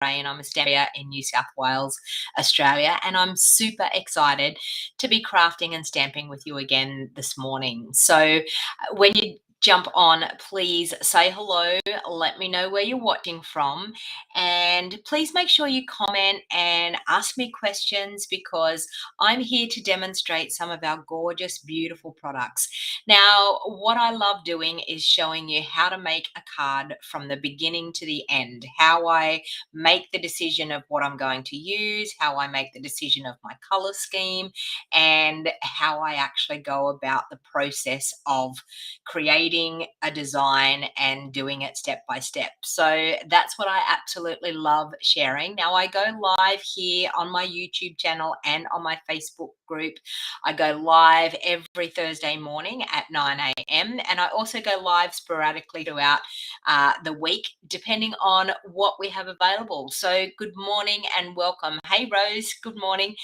and I'm a stamper in New South Wales, Australia, and I'm super excited to be crafting and stamping with you again this morning. So when you jump on, please say hello, let me know where you're watching from, and please make sure you comment and ask me questions because I'm here to demonstrate some of our gorgeous, beautiful products. Now, what I love doing is showing you how to make a card from the beginning to the end, how I make the decision of what I'm going to use, how I make the decision of my color scheme, and how I actually go about the process of creating a design and doing it step by step. So that's what I absolutely love sharing. Now, I go live here on my YouTube channel and on my Facebook group. I go live every Thursday morning at 9 a.m. and I also go live sporadically throughout the week, depending on what we have available. So good morning and welcome. Hey, Rose, good morning.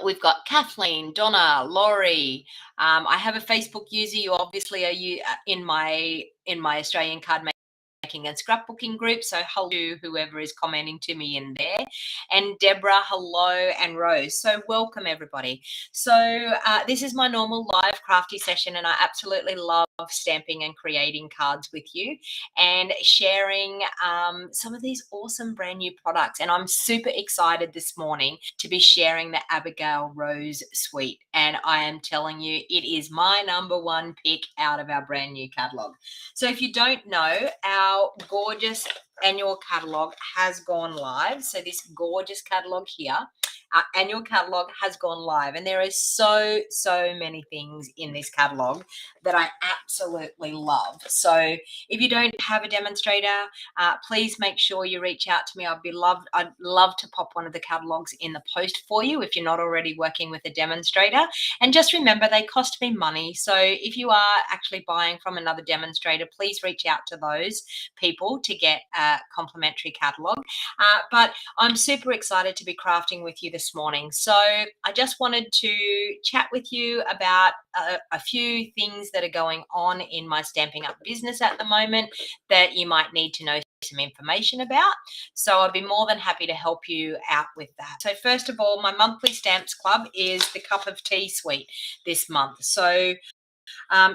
We've got Kathleen, Donna, Laurie. I have a Facebook user. You obviously are in my Australian card making and scrapbooking group. So hello to whoever is commenting to me in there. And Deborah, hello, and Rose. So welcome everybody. So this is my normal live crafty session, and I absolutely love stamping and creating cards with you and sharing some of these awesome brand new products. And I'm super excited this morning to be sharing the Abigail Rose suite. And I am telling you, it is my #1 pick out of our brand new catalog. So if you don't know, our gorgeous annual catalog has gone live. So this gorgeous catalog here, our annual catalog has gone live, and there is so many things in this catalog that I absolutely love. So if you don't have a demonstrator, please make sure you reach out to me. I'd love to pop one of the catalogs in the post for you if you're not already working with a demonstrator. And just remember, they cost me money. So if you are actually buying from another demonstrator, please reach out to those people to get a complimentary catalog. But I'm super excited to be crafting with you this morning. So I just wanted to chat with you about a few things that are going on in my Stampin' Up business at the moment that you might need to know some information about. So I'd be more than happy to help you out with that. So first of all, my monthly stamps club is the Cup of Tea suite this month. So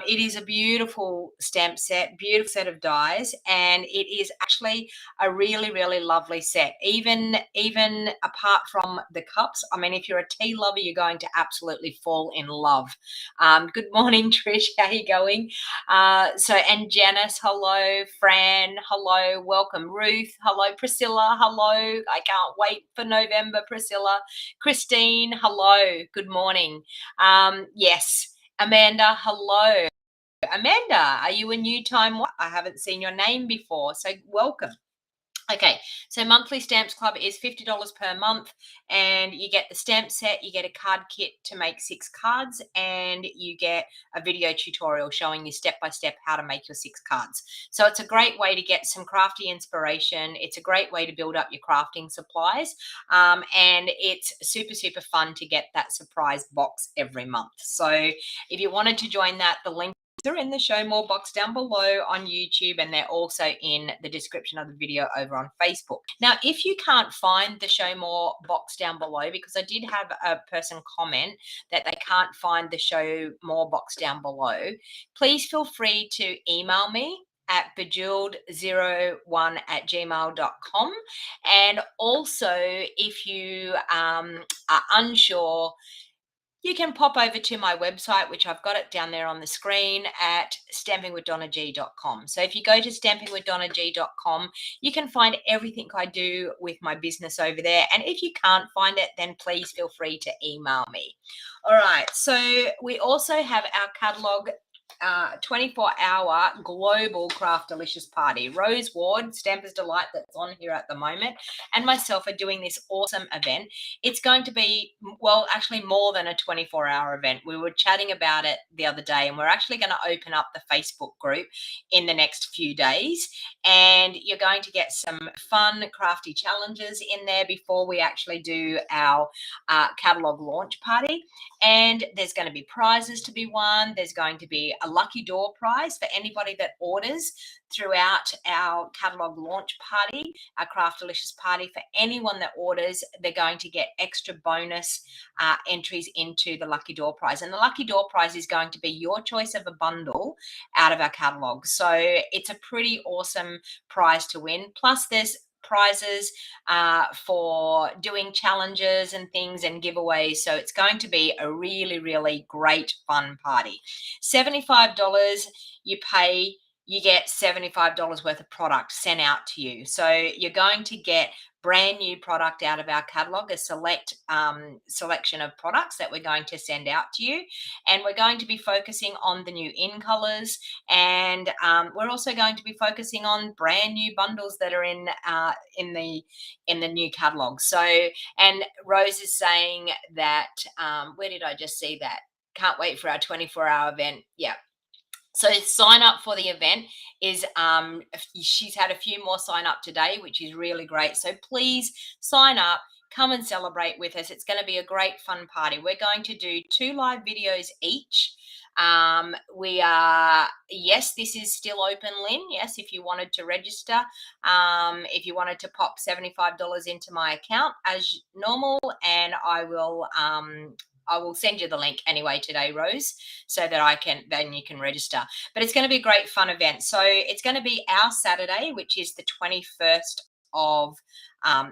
it is a beautiful stamp set, beautiful set of dies, and it is actually a really lovely set. Even apart from the cups, I mean, if you're a tea lover, you're going to absolutely fall in love. Good morning, Trish. How are you going? And Janice, hello. Fran, hello. Welcome. Ruth, hello. Priscilla, hello. I can't wait for November, Priscilla. Christine, hello. Good morning. Yes. Amanda, hello. Amanda, are you a new time? I haven't seen your name before, so welcome. Okay, so monthly stamps club is $50 per month, and you get the stamp set, you get a card kit to make 6 cards, and you get a video tutorial showing you step by step how to make your 6 cards. So it's a great way to get some crafty inspiration. It's a great way to build up your crafting supplies, and it's super fun to get that surprise box every month. So if you wanted to join that, the link are in the show more box down below on YouTube, and they're also in the description of the video over on Facebook. Now, if you can't find the show more box down below, because I did have a person comment that they can't find the show more box down below, please feel free to email me at bejeweled01@gmail.com. And also, if you are unsure, you can pop over to my website, which I've got it down there on the screen, at stampingwithdonnag.com. So if you go to stampingwithdonnag.com, you can find everything I do with my business over there. And if you can't find it, then please feel free to email me. All right. So we also have our catalog 24-hour global Sweetalicious party. Rose Ward, Stamper's Delight, that's on here at the moment, and myself are doing this awesome event. It's going to be, well, actually more than a 24-hour event. We were chatting about it the other day, and we're actually going to open up the Facebook group in the next few days, and you're going to get some fun crafty challenges in there before we actually do our catalog launch party. And there's going to be prizes to be won. There's going to be a lucky door prize for anybody that orders throughout our catalog launch party, our Craftalicious party. For anyone that orders, they're going to get extra bonus entries into the lucky door prize. And the lucky door prize is going to be your choice of a bundle out of our catalog. So it's a pretty awesome prize to win. Plus there's prizes for doing challenges and things and giveaways. So it's going to be a really, really great fun party. $75 you pay, you get $75 worth of product sent out to you. So you're going to get brand new product out of our catalog, a selection of products that we're going to send out to you. And we're going to be focusing on the new in colors. And we're also going to be focusing on brand new bundles that are in the new catalog. So, and Rose is saying that, where did I just see that? Can't wait for our 24-hour event. Yeah. So sign up for the event is she's had a few more sign up today, which is really great. So please sign up, come and celebrate with us. It's going to be a great fun party. We're going to do 2 live videos each. We are, yes, this is still open, Lynn. Yes, if you wanted to register, if you wanted to pop $75 into my account as normal, and I will send you the link anyway today, Rose, so that then you can register. But it's going to be a great fun event. So it's going to be our Saturday, which is the 21st of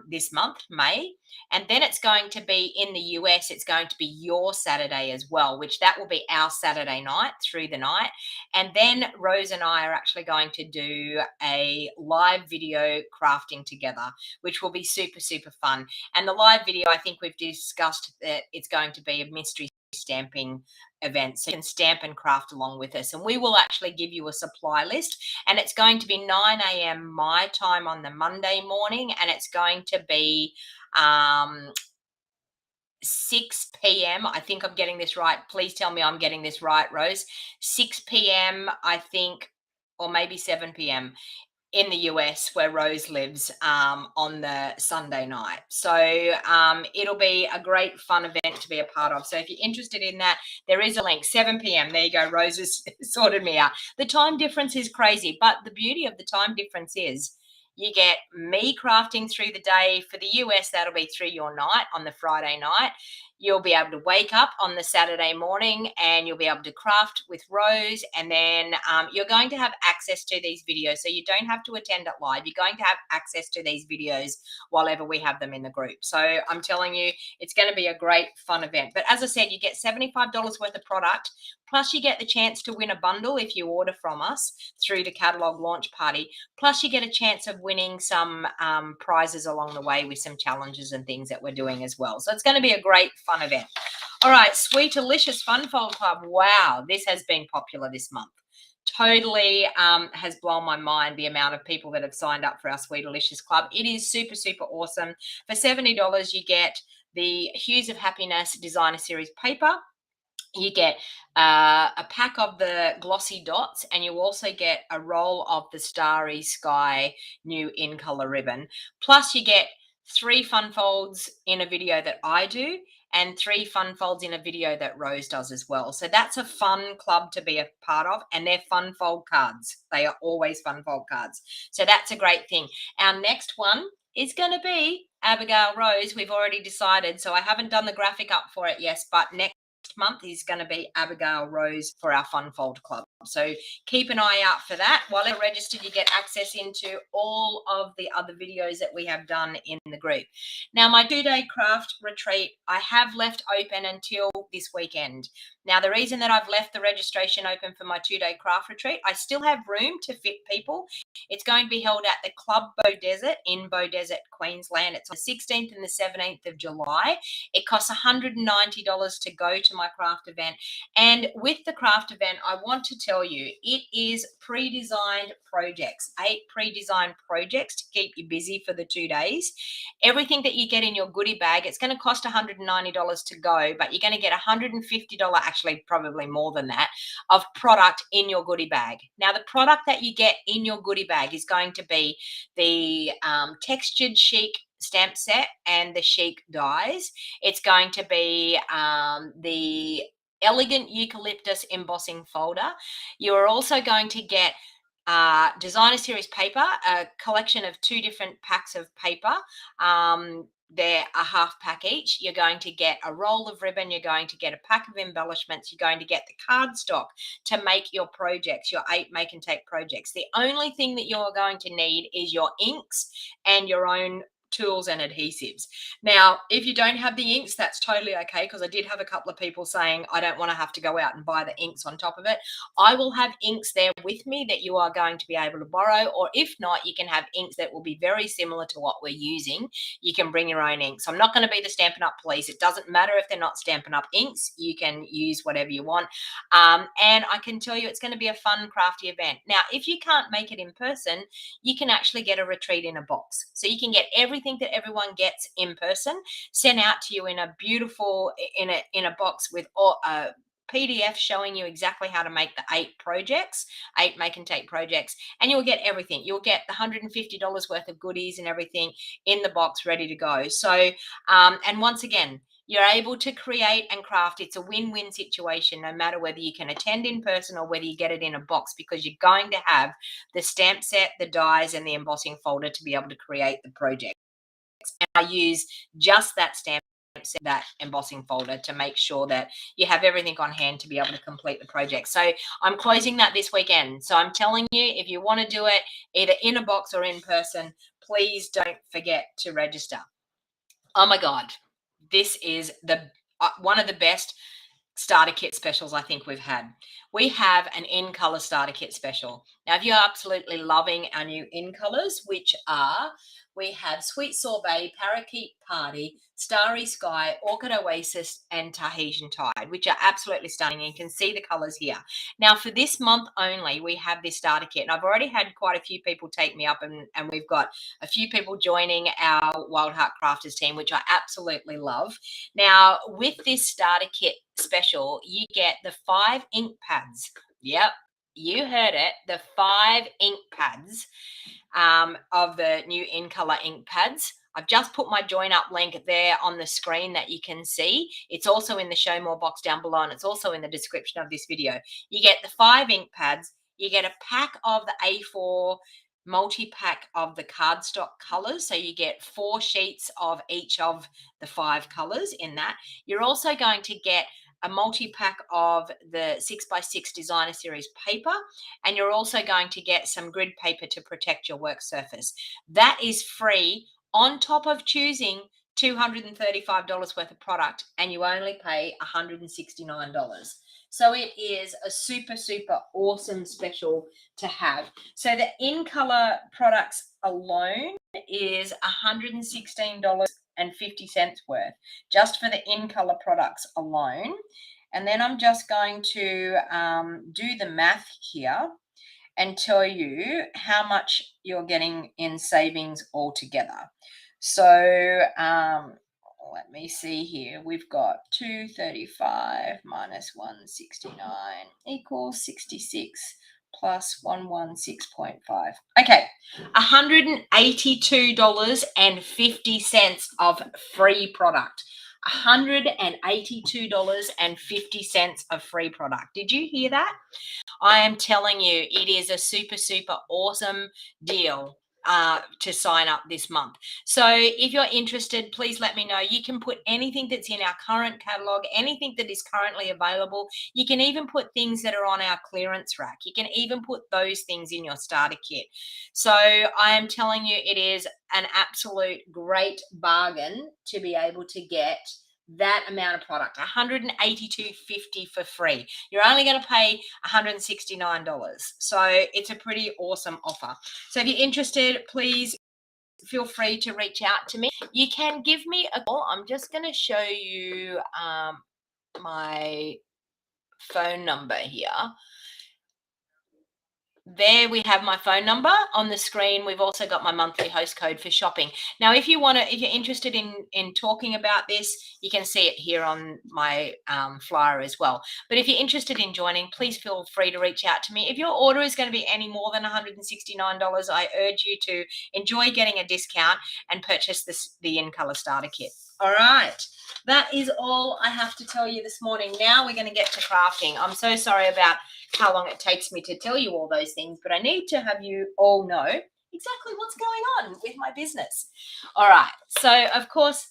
this month, May. And then it's going to be in the US, it's going to be your Saturday as well, which that will be our Saturday night through the night. And then Rose and I are actually going to do a live video crafting together, which will be super, super fun. And the live video, I think we've discussed that it's going to be a mystery stamping event, so you can stamp and craft along with us. And we will actually give you a supply list, and it's going to be 9 a.m. my time on the Monday morning, and it's going to be 6 p.m. I think I'm getting this right. Please tell me I'm getting this right, Rose. 6 p.m. I think, or maybe 7 p.m. in the US where Rose lives on the Sunday night. So it'll be a great fun event to be a part of. So if you're interested in that, there is a link, 7 p.m. There you go. Rose has sorted me out. The time difference is crazy, but the beauty of the time difference is you get me crafting through the day. For the US, that'll be through your night on the Friday night. You'll be able to wake up on the Saturday morning and you'll be able to craft with Rose. And then you're going to have access to these videos. So you don't have to attend it live. You're going to have access to these videos while we have them in the group. So I'm telling you, it's going to be a great fun event. But as I said, you get $75 worth of product, plus you get the chance to win a bundle if you order from us through the catalog launch party. Plus you get a chance of winning some prizes along the way with some challenges and things that we're doing as well. So it's going to be a great fun event. All right, Sweetalicious Fun Fold Club. Wow, this has been popular this month. Totally has blown my mind, the amount of people that have signed up for our Sweetalicious Club. It is super, super awesome. For $70, you get the Hues of Happiness Designer Series paper. You get a pack of the glossy dots, and you also get a roll of the Starry Sky new in color ribbon. Plus you get 3 fun folds in a video that I do, and 3 fun folds in a video that Rose does as well. So that's a fun club to be a part of, and they're fun fold cards. They are always fun fold cards. So that's a great thing. Our next one is going to be Abigail Rose. We've already decided, so I haven't done the graphic up for it, yes, but next month is going to be Abigail Rose for our Fun Fold Club. So keep an eye out for that. While you're registered, you get access into all of the other videos that we have done in the group. Now, my 2-day craft retreat, I have left open until this weekend. Now, the reason that I've left the registration open for my 2-day craft retreat, I still have room to fit people. It's going to be held at the Club Beaudesert in Beaudesert, Queensland. It's on the 16th and the 17th of July. It costs $190 to go to my craft event. And with the craft event, I want to tell you, it is pre-designed projects, 8 pre-designed projects to keep you busy for the 2 days. Everything that you get in your goodie bag, it's going to cost $190 to go, but you're going to get $150, actually probably more than that, of product in your goodie bag. Now, the product that you get in your goodie bag is going to be the textured chic stamp set and the chic dies. It's going to be the elegant eucalyptus embossing folder. You are also going to get designer series paper, a collection of 2 different packs of paper. They're a half pack each. You're going to get a roll of ribbon. You're going to get a pack of embellishments. You're going to get the cardstock to make your projects, your 8 make and take projects. The only thing that you're going to need is your inks and your own tools and adhesives. Now, if you don't have the inks, that's totally okay, because I did have a couple of people saying I don't want to have to go out and buy the inks on top of it. I will have inks there with me that you are going to be able to borrow, or if not, you can have inks that will be very similar to what we're using. You can bring your own inks. I'm not going to be the Stampin' Up! Police. It doesn't matter if they're not Stampin' Up! Inks. You can use whatever you want. And I can tell you it's going to be a fun, crafty event. Now, if you can't make it in person, you can actually get a retreat in a box. So you can get everything that everyone gets in person sent out to you in a beautiful, in a box with all PDF showing you exactly how to make the 8 projects, 8 make and take projects, and you'll get everything. You'll get the $150 worth of goodies and everything in the box ready to go. So, and once again, you're able to create and craft. It's a win-win situation, no matter whether you can attend in person or whether you get it in a box, because you're going to have the stamp set, the dies, and the embossing folder to be able to create the project. And I use just that stamp set, that embossing folder, to make sure that you have everything on hand to be able to complete the project. So I'm closing that this weekend. So I'm telling you, if you want to do it either in a box or in person, please don't forget to register. Oh my God, this is the one of the best starter kit specials I think we've had. We have an in color starter kit special. Now, if you're absolutely loving our new in colors, which are, we have Sweet Sorbet, Parakeet Party, Starry Sky, Orchid Oasis, and Tahitian Tide, which are absolutely stunning. You can see the colors here. Now, for this month only, we have this starter kit, and I've already had quite a few people take me up, and we've got a few people joining our Wild Heart Crafters team, which I absolutely love. Now, with this starter kit special, you get the 5 ink pads. Yep, you heard it, the 5 ink pads of the new in color ink pads. I've just put my join up link there on the screen that you can see. It's also in the show more box down below, and it's also in the description of this video. You get the 5 ink pads. You get a pack of the A4 multi-pack of the cardstock colors. So you get 4 sheets of each of the 5 colors in that. You're also going to get a multi-pack of the 6x6 designer series paper, and you're also going to get some grid paper to protect your work surface. That is free on top of choosing $235 worth of product, and you only pay $169. So it is a super, super awesome special to have. So the in color products alone is $116.50 worth, just for the in color products alone. And then I'm just going to do the math here and tell you how much you're getting in savings altogether. So let me see here. We've got 235 minus 169 equals 66 plus 116.5. Okay, $182.50 of free product. $182.50 of free product. Did you hear that? I am telling you, it is a super, super awesome deal to sign up this month. So if you're interested, please let me know. You can put anything that's in our current catalog, anything that is currently available. You can even put things that are on our clearance rack. You can even put those things in your starter kit. So I am telling you, it is an absolute great bargain to be able to get that amount of product, $182.50 for free. You're only going to pay $169. So it's a pretty awesome offer. So if you're interested, please feel free to reach out to me. You can give me a call. I'm just going to show you my phone number here. There we have my phone number on the screen. We've also got my monthly host code for shopping. Now, if you're interested in talking about this, you can see it here on my flyer as well. But if you're interested in joining, please feel free to reach out to me. If your order is going to be any more than $169, I urge you to enjoy getting a discount and purchase the in color starter kit. All right. That is all I have to tell you this morning. Now we're going to get to crafting. I'm so sorry about how long it takes me to tell you all those things, but I need to have you all know exactly what's going on with my business. All right. So, of course,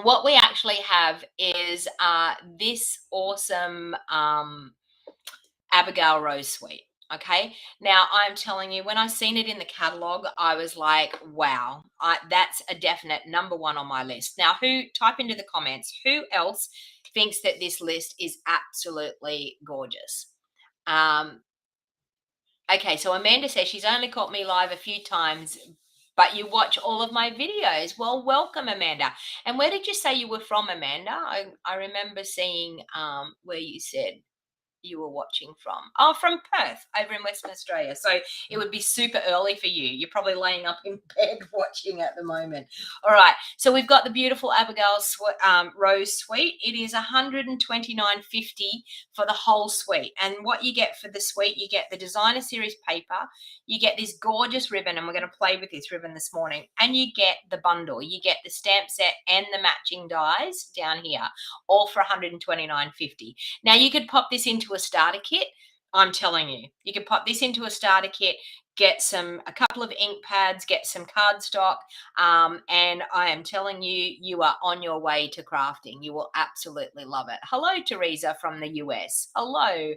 what we actually have is this awesome Abigail Rose suite. Okay. Now I'm telling you, when I seen it in the catalog, I was like, wow, that's a definite number one on my list. Now, type into the comments, who else thinks that this list is absolutely gorgeous? Okay. So Amanda says she's only caught me live a few times, but you watch all of my videos. Well, welcome, Amanda. And where did you say you were from, Amanda? I remember seeing where you said you were watching from. Oh, from Perth over in Western Australia. So it would be super early for you. You're probably laying up in bed watching at the moment. All right. So we've got the beautiful Abigail Rose suite. It is $129.50 for the whole suite. And what you get for the suite, you get the designer series paper, you get this gorgeous ribbon, and we're going to play with this ribbon this morning, and you get the bundle. You get the stamp set and the matching dies down here, all for $129.50. Now, you could pop this into a starter kit. I'm telling you, you could pop this into a starter kit, get a couple of ink pads, get some cardstock, and I am telling you, you are on your way to crafting. You will absolutely love it. Hello, Teresa from the US. Hello.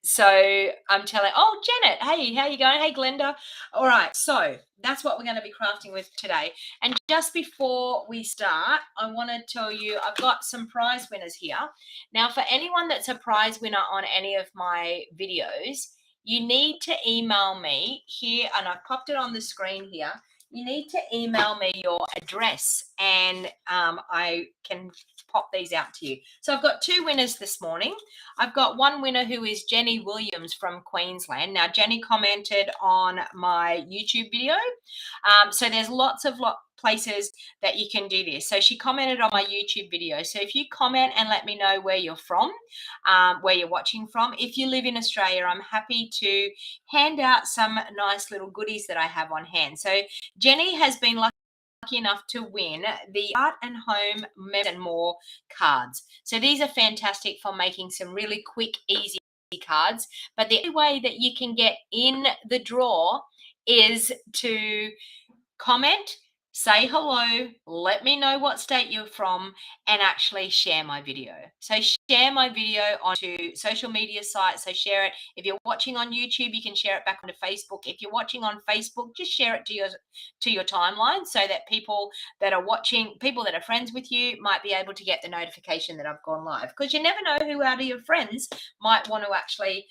So I'm telling, oh, Janet, hey, how you going? Hey, Glenda. All right, so that's what we're going to be crafting with today. And just before we start, I want to tell you, I've got some prize winners here. Now, for anyone that's a prize winner on any of my videos, you need to email me here, and I've popped it on the screen here. You need to email me your address, and I can pop these out to you. So I've got two winners this morning. I've got one winner who is Jenny Williams from Queensland. Now, Jenny commented on my YouTube video. So there's lots of places that you can do this. So she commented on my YouTube video. So if you comment and let me know where you're from, where you're watching from. If you live in Australia, I'm happy to hand out some nice little goodies that I have on hand. So Jenny has been lucky enough to win the Art and Home and More cards. So these are fantastic for making some really quick, easy cards. But the only way that you can get in the draw is to comment, say hello, let me know what state you're from, and actually share my video. So share my video onto social media sites. So share it. If you're watching on YouTube, you can share it back onto Facebook. If you're watching on Facebook, just share it to your timeline so that people that are watching, people that are friends with you, might be able to get the notification that I've gone live. Because you never know who out of your friends might want to actually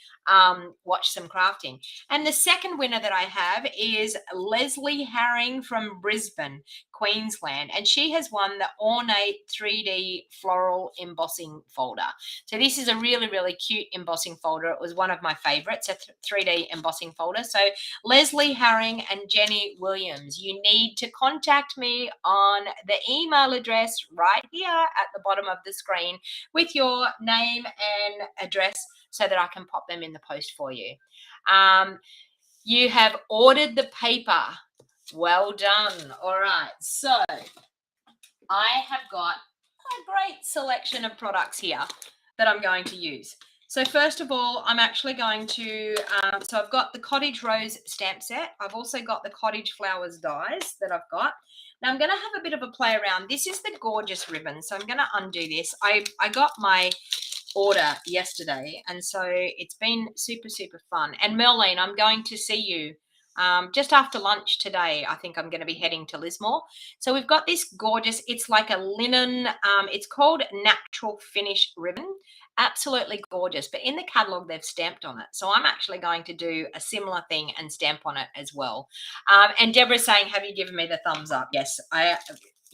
watch some crafting. And the second winner that I have is Leslie Herring from Brisbane, Queensland, and she has won the Ornate 3D Floral Embossing Folder. So this is a really, really cute embossing folder. It was one of my favorites, a 3D embossing folder. So Leslie Herring and Jenny Williams, you need to contact me on the email address right here at the bottom of the screen with your name and address so that I can pop them in the post for you. You have ordered the paper. Well done. All right. So I have got a great selection of products here that I'm going to use. So first of all, I'm actually going to, so I've got the Cottage Rose stamp set. I've also got the Cottage Flowers dies that I've got. Now I'm going to have a bit of a play around. This is the gorgeous ribbon. So I'm going to undo this. I got my order yesterday, and so it's been super, super fun. And Merlene, I'm going to see you just after lunch today. I think I'm going to be heading to Lismore. So we've got this gorgeous, it's like a linen, it's called Natural Finish ribbon. Absolutely gorgeous, but in the catalog they've stamped on it, so I'm actually going to do a similar thing and stamp on it as well. And Deborah's saying, have you given me the thumbs up? Yes,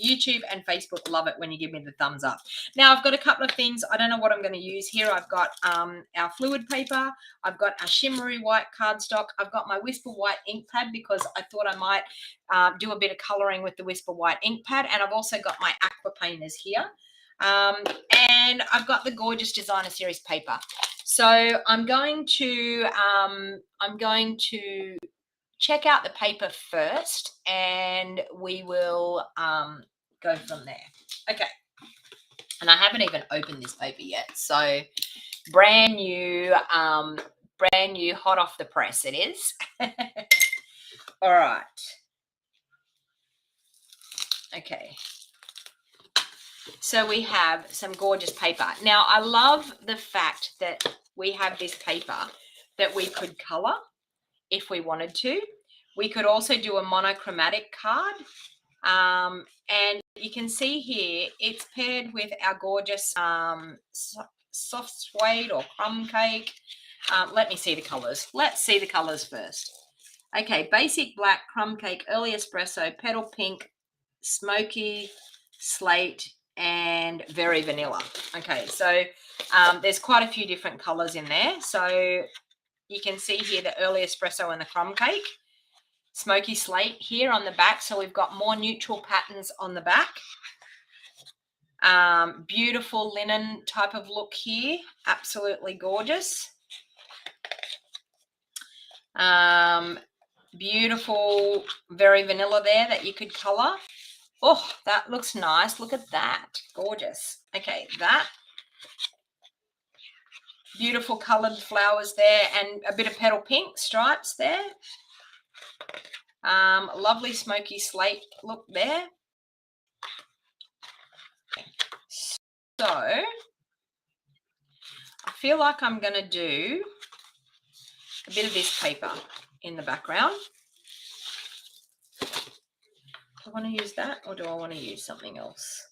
YouTube and Facebook love it when you give me the thumbs up. Now I've got a couple of things. I don't know what I'm going to use here. I've got our fluid paper. I've got our shimmery white cardstock. I've got my Whisper White ink pad because I thought I might do a bit of colouring with the Whisper White ink pad. And I've also got my aqua painters here. And I've got the gorgeous designer series paper. So I'm going to check out the paper first, and we will go from there. Okay. And I haven't even opened this paper yet. So brand new, hot off the press it is. All right. Okay. So we have some gorgeous paper. Now, I love the fact that we have this paper that we could color if we wanted to. We could also do a monochromatic card. And you can see here, it's paired with our gorgeous soft suede or crumb cake. Let me see the colors. Let's see the colors first. Okay, basic black, crumb cake, early espresso, petal pink, smoky, slate, and very vanilla. Okay, so there's quite a few different colors in there. So you can see here the early espresso and the crumb cake. Smoky slate here on the back, so we've got more neutral patterns on the back. Beautiful linen type of look here, absolutely gorgeous. Beautiful, very vanilla there that you could color. Oh, that looks nice. Look at that, gorgeous. Okay, that beautiful colored flowers there, and a bit of petal pink stripes there. Lovely smoky slate look there. So I feel like I'm going to do a bit of this paper in the background. Do I want to use that, or do I want to use something else?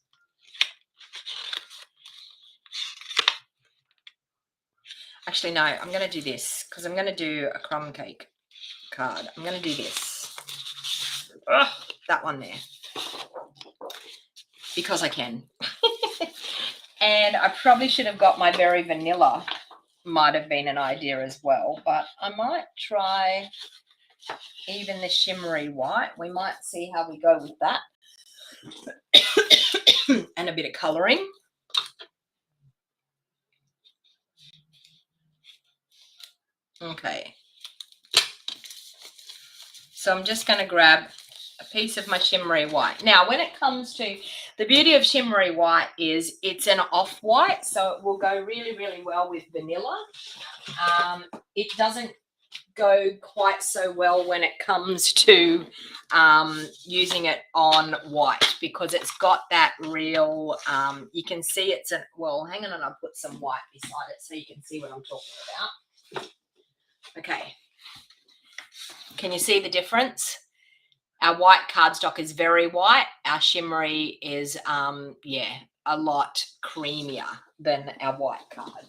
Actually, no, I'm going to do this because I'm going to do a crumb cake card. I'm going to do this. Ugh, that one there. Because I can. And I probably should have got my very vanilla. Might have been an idea as well. But I might try even the shimmery white. We might see how we go with that. And a bit of colouring. Okay. So I'm just going to grab a piece of my shimmery white. Now, when it comes to the beauty of shimmery white is it's an off-white, so it will go really, really well with vanilla. It doesn't go quite so well when it comes to using it on white because it's got that real, you can see it's a, well, hang on, I'll put some white beside it so you can see what I'm talking about. Okay. Can you see the difference? Our white cardstock is very white. Our shimmery is, yeah, a lot creamier than our white card.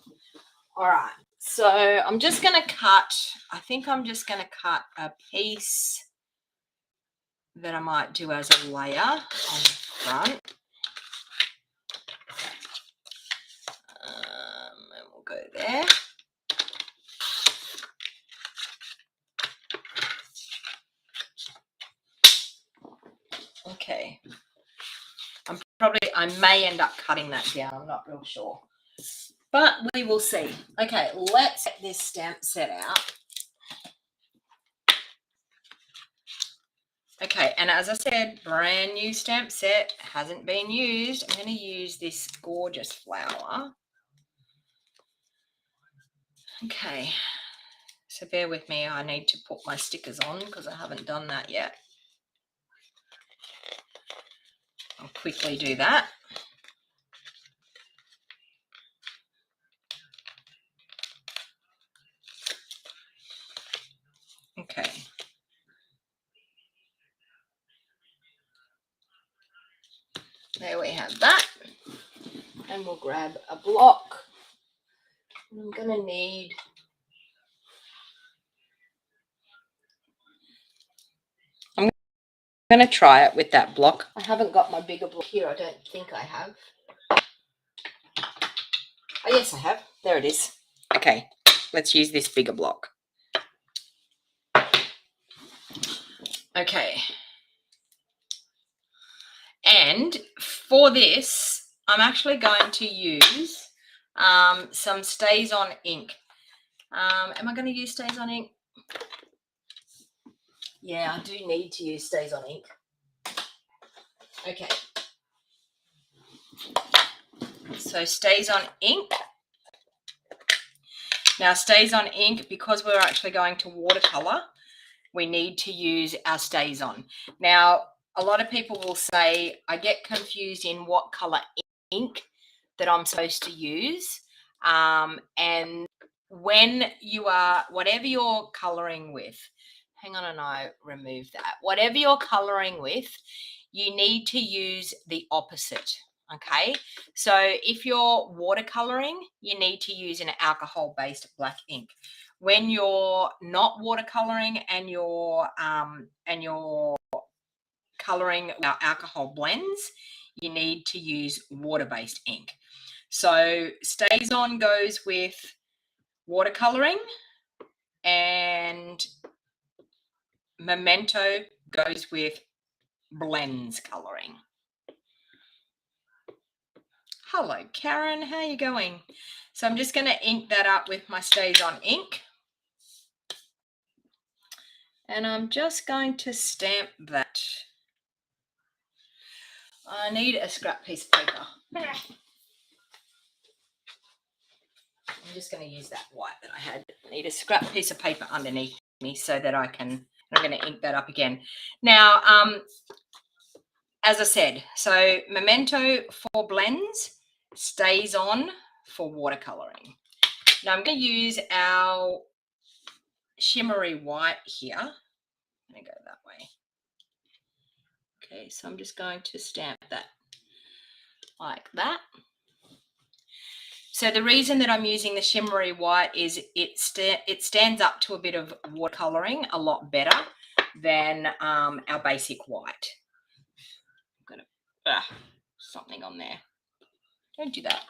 All right. So I'm just going to cut, I think I'm just going to cut a piece that I might do as a layer on the front. And we'll go there. Okay. I may end up cutting that down. I'm not real sure. But we will see. Okay, let's get this stamp set out. Okay, and as I said, brand new stamp set, hasn't been used. I'm going to use this gorgeous flower. Okay, so bear with me. I need to put my stickers on because I haven't done that yet. I'll quickly do that. Okay. There we have that. And we'll grab a block. I'm going to need I'm going to try it with that block. I haven't got my bigger block here. I don't think I have. Oh, yes, I have. There it is. Okay, let's use this bigger block. Okay. And for this, I'm actually going to use some Stays On ink. Am I going to use Stays On ink? Yeah, I do need to use Stays On ink. Okay. So stays on ink. Now stays on ink, because we're actually going to watercolor, we need to use our stays on. Now, a lot of people will say, I get confused in what color ink that I'm supposed to use. And when you are, whatever you're coloring with, hang on, and I remove that. Whatever you're coloring with, you need to use the opposite. Okay, so if you're watercoloring, you need to use an alcohol-based black ink. When you're not watercoloring and you're coloring our alcohol blends, you need to use water-based ink. So stays on goes with watercoloring, and Memento goes with blends coloring. Hello, Karen. How are you going? So I'm just going to ink that up with my stays on ink. And I'm just going to stamp that. I need a scrap piece of paper. I'm just going to use that white that I had. I need a scrap piece of paper underneath me so that I'm going to ink that up again. Now, as I said, so Memento for blends, stays on for watercoloring. Now I'm going to use our shimmery white here. I'm going to go that way. Okay, so I'm just going to stamp that like that. So the reason that I'm using the shimmery white is it stands up to a bit of watercoloring a lot better than our basic white. I'm gonna something on there. Don't do that.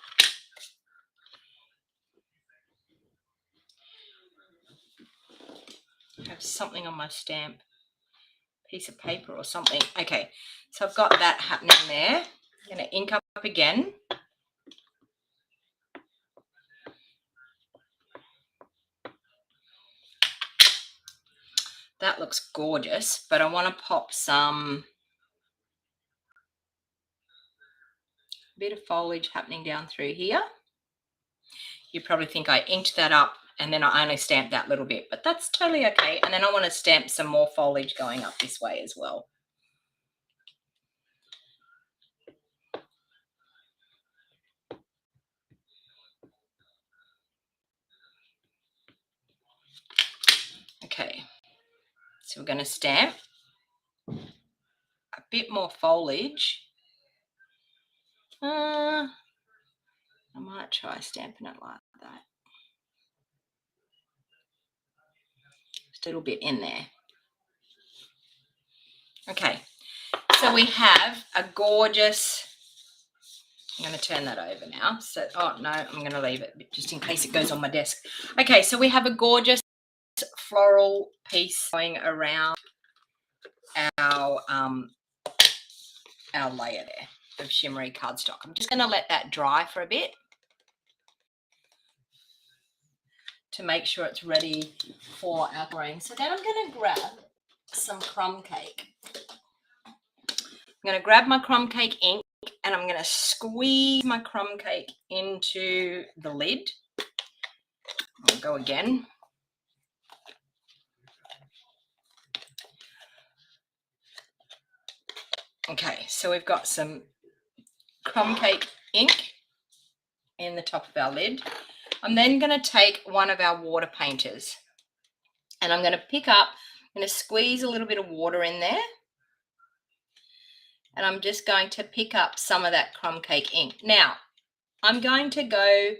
I have something on my stamp piece of paper or something. Okay, so I've got that happening there. I'm going to ink up again. That looks gorgeous, but I want to pop some bit of foliage happening down through here. You probably think I inked that up and then I only stamped that little bit, but that's totally okay. And then I want to stamp some more foliage going up this way as well. Okay, so we're going to stamp a bit more foliage. I might try stamping it like that. Just a little bit in there. Okay, so we have a gorgeous, I'm going to turn that over now. So, oh no, I'm going to leave it just in case it goes on my desk. Okay, so we have a gorgeous floral piece going around our layer there of shimmery cardstock. I'm just going to let that dry for a bit to make sure it's ready for our coloring. So then I'm going to grab some crumb cake. I'm going to grab my crumb cake ink and I'm going to squeeze my crumb cake into the lid. I'll go again. Okay, so we've got some crumb cake ink in the top of our lid. I'm then going to take one of our water painters and I'm going to pick up, I'm going to squeeze a little bit of water in there. And I'm just going to pick up some of that crumb cake ink. Now, I'm going to go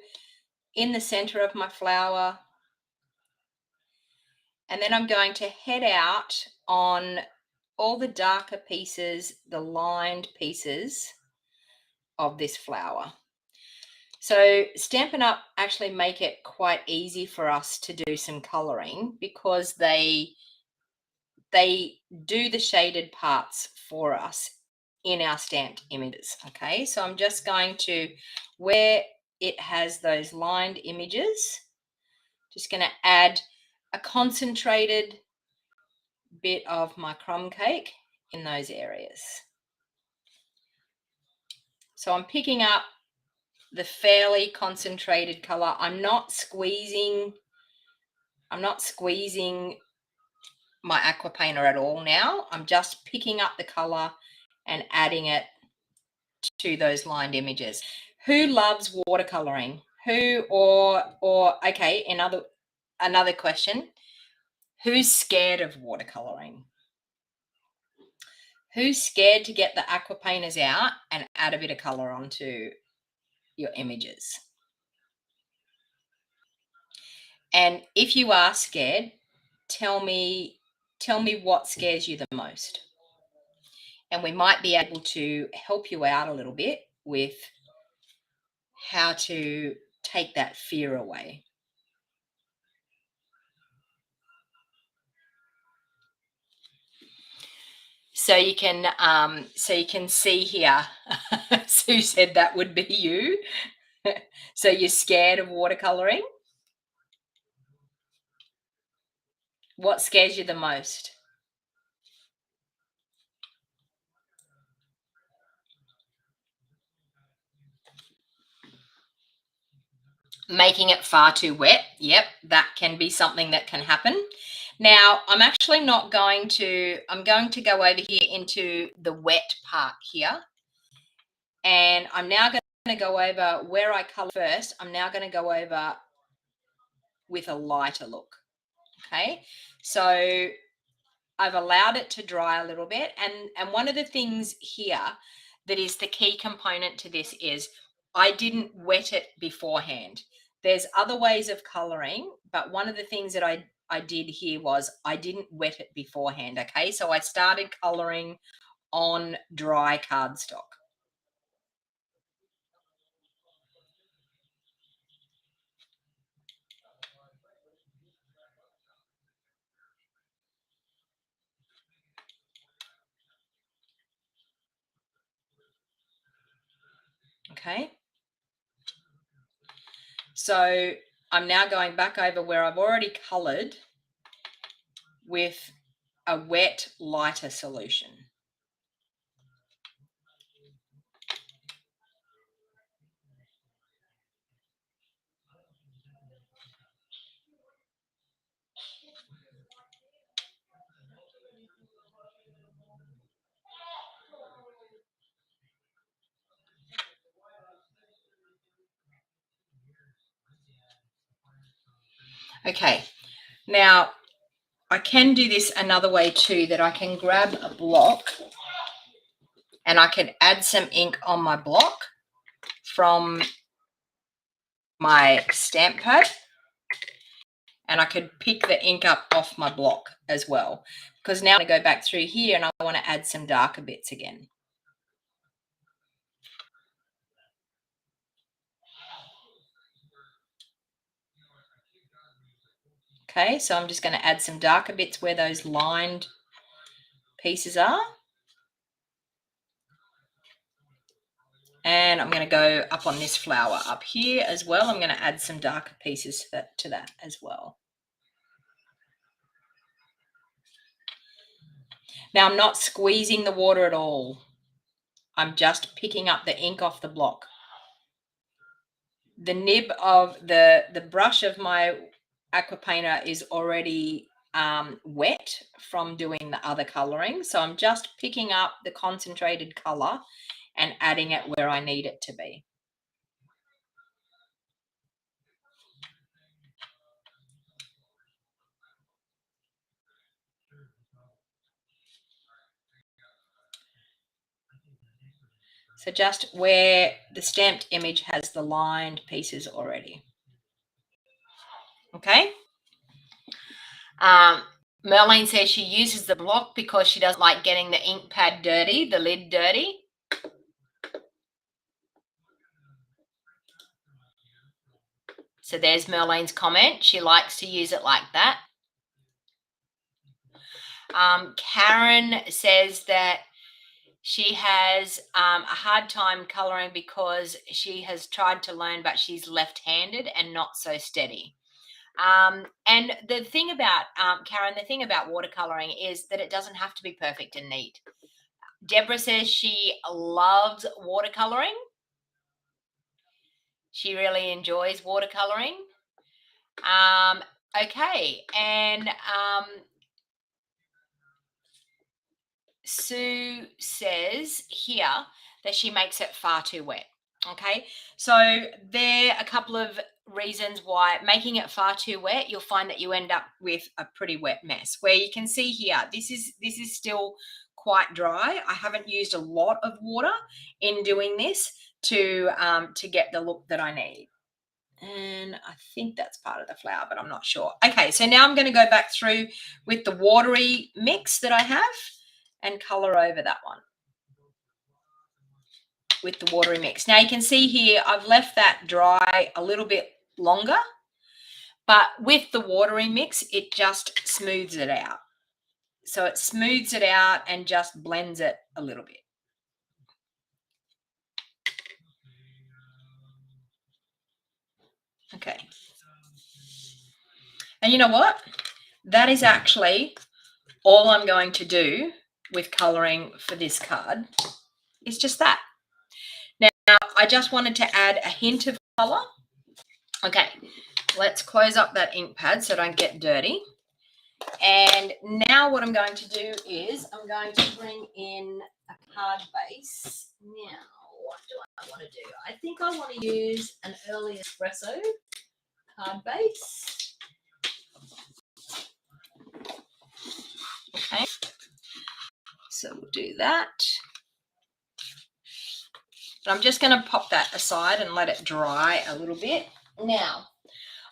in the center of my flower and then I'm going to head out on all the darker pieces, the lined pieces of this flower. So Stampin' Up! Actually make it quite easy for us to do some coloring because they do the shaded parts for us in our stamped images. Okay, so I'm just going to, where it has those lined images, just going to add a concentrated bit of my crumb cake in those areas. So I'm picking up the fairly concentrated color. I'm not squeezing my aqua painter at all now. I'm just picking up the color and adding it to those lined images. Who loves watercoloring? Who or okay, another question. Who's scared of watercoloring? Who's scared to get the aqua painters out and add a bit of color onto your images? And if you are scared, tell me what scares you the most. And we might be able to help you out a little bit with how to take that fear away. So you can see here. Sue said that would be you. So you're scared of watercoloring? What scares you the most? Making it far too wet. Yep, that can be something that can happen. Now, I'm actually not going to, I'm going to go over here into the wet part here. And I'm now going to go over where I color first. I'm now going to go over with a lighter look. Okay, so I've allowed it to dry a little bit. And one of the things here that is the key component to this is I didn't wet it beforehand. There's other ways of coloring, but one of the things that I did here was I didn't wet it beforehand. Okay, so I started coloring on dry cardstock. Okay. So I'm now going back over where I've already colored with a wet, lighter solution. Okay, now I can do this another way too, that I can grab a block and I can add some ink on my block from my stamp pad, and I could pick the ink up off my block as well, because now I'm going to go back through here and I want to add some darker bits again. Okay, so I'm just going to add some darker bits where those lined pieces are. And I'm going to go up on this flower up here as well. I'm going to add some darker pieces to that as well. Now I'm not squeezing the water at all. I'm just picking up the ink off the block. The nib of the brush of my aqua painter is already wet from doing the other coloring. So I'm just picking up the concentrated color and adding it where I need it to be. So just where the stamped image has the lined pieces already. Okay. Merlene says she uses the block because she doesn't like getting the ink pad dirty, the lid dirty. So there's Merlene's comment. She likes to use it like that. Karen says that she has a hard time coloring because she has tried to learn, but she's left-handed and not so steady. And the thing about, Karen, the thing about watercoloring is that it doesn't have to be perfect and neat. Deborah says she loves watercoloring. She really enjoys watercoloring. Okay, and Sue says here that she makes it far too wet. Okay, so there are a couple of reasons why making it far too wet, you'll find that you end up with a pretty wet mess. Where you can see here, this is still quite dry. I haven't used a lot of water in doing this to get the look that I need. And I think that's part of the flower, but I'm not sure. Okay, so now I'm going to go back through with the watery mix that I have and color over that one with the watery mix. Now you can see here I've left that dry a little bit longer, but with the watery mix it just smooths it out. So it smooths it out and just blends it a little bit. Okay. And you know what? That is actually all I'm going to do with coloring for this card. Is just that. Now, I just wanted to add a hint of color. Okay, let's close up that ink pad so I don't get dirty. And now what I'm going to do is I'm going to bring in a card base. Now, what do I want to do? I think I want to use an early espresso card base. Okay, so we'll do that. But I'm just going to pop that aside and let it dry a little bit. Now,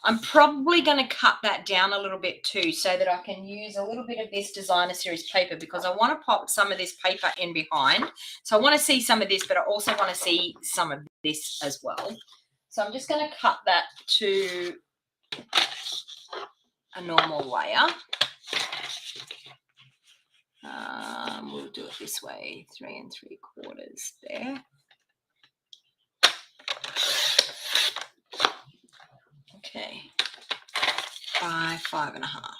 I'm probably going to cut that down a little bit too so that I can use a little bit of this designer series paper because I want to pop some of this paper in behind. So I want to see some of this, but I also want to see some of this as well. So I'm just going to cut that to a normal layer. We'll do it this way, 3 3/4 there. Okay, 5, 5 1/2.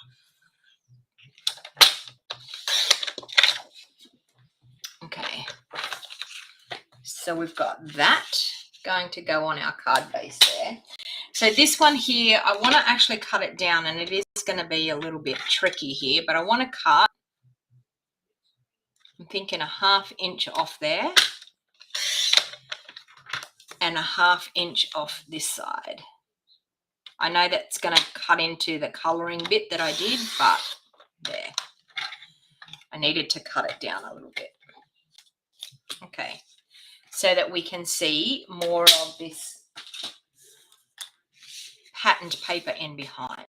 Okay, so we've got that going to go on our card base there. So this one here, I want to actually cut it down, and it is going to be a little bit tricky here, but I want to cut, I'm thinking a 1/2 inch off there and a 1/2 inch off this side. I know that's going to cut into the coloring bit that I did, but there. I needed to cut it down a little bit. Okay, so that we can see more of this patterned paper in behind.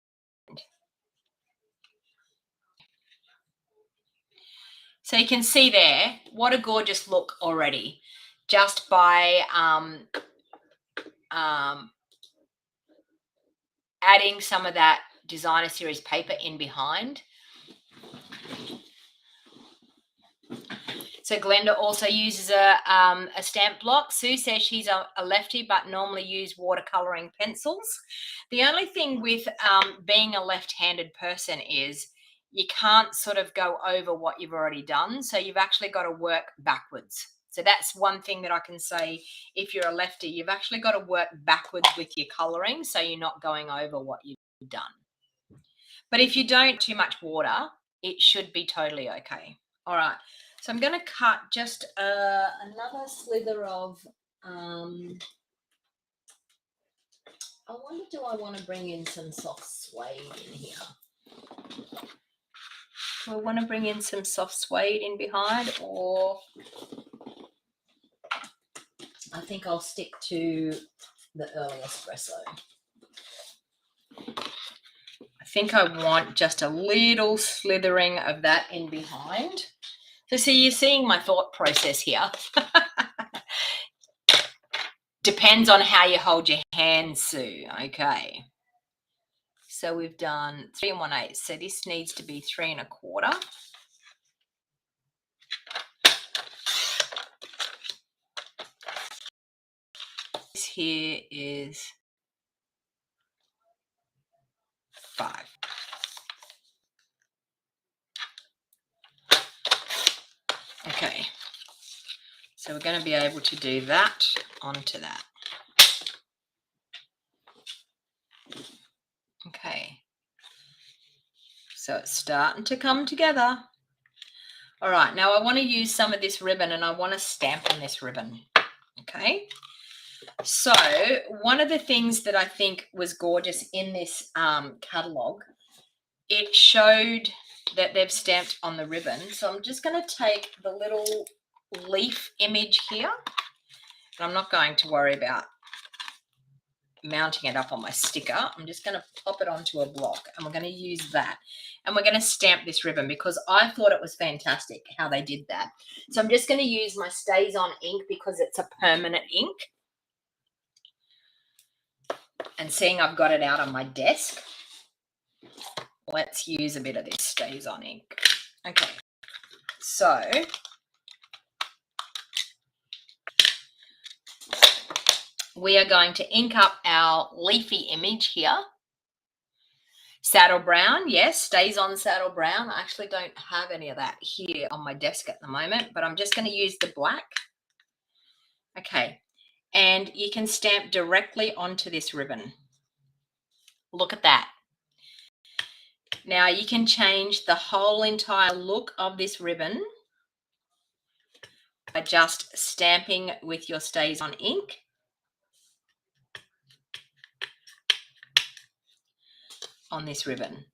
So you can see there, what a gorgeous look already, just by adding some of that designer series paper in behind. So Glenda also uses a stamp block. Sue says she's a lefty, but normally use watercoloring pencils. The only thing with being a left-handed person is you can't sort of go over what you've already done. So you've actually got to work backwards. So that's one thing that I can say. If you're a lefty, you've actually got to work backwards with your coloring so you're not going over what you've done. But if you don't too much water, it should be totally okay. All right. So I'm going to cut just another slither of, I wonder, do I want to bring in some soft suede in here? Do I want to bring in some soft suede in behind, or I think I'll stick to the early espresso. I think I want just a little slithering of that in behind. So see, you're seeing my thought process here. Depends on how you hold your hand, Sue. Okay. So we've done 3 1/8. So this needs to be 3 1/4. This here is 5. Okay. So we're going to be able to do that onto that. Okay. So it's starting to come together. All right, now I want to use some of this ribbon and I want to stamp on this ribbon. Okay. So one of the things that I think was gorgeous in this catalogue, it showed that they've stamped on the ribbon. So I'm just going to take the little leaf image here. And I'm not going to worry about mounting it up on my sticker. I'm just going to pop it onto a block and we're going to use that. And we're going to stamp this ribbon because I thought it was fantastic how they did that. So I'm just going to use my Stays On ink because it's a permanent ink. And seeing I've got it out on my desk, let's use a bit of this Stays On ink. Okay, so we are going to ink up our leafy image here. Saddle brown, yes, Stays On saddle brown. I actually don't have any of that here on my desk at the moment, but I'm just going to use the black. Okay, and you can stamp directly onto this ribbon. Look at that. Now you can change the whole entire look of this ribbon by just stamping with your Stays On ink. On this ribbon.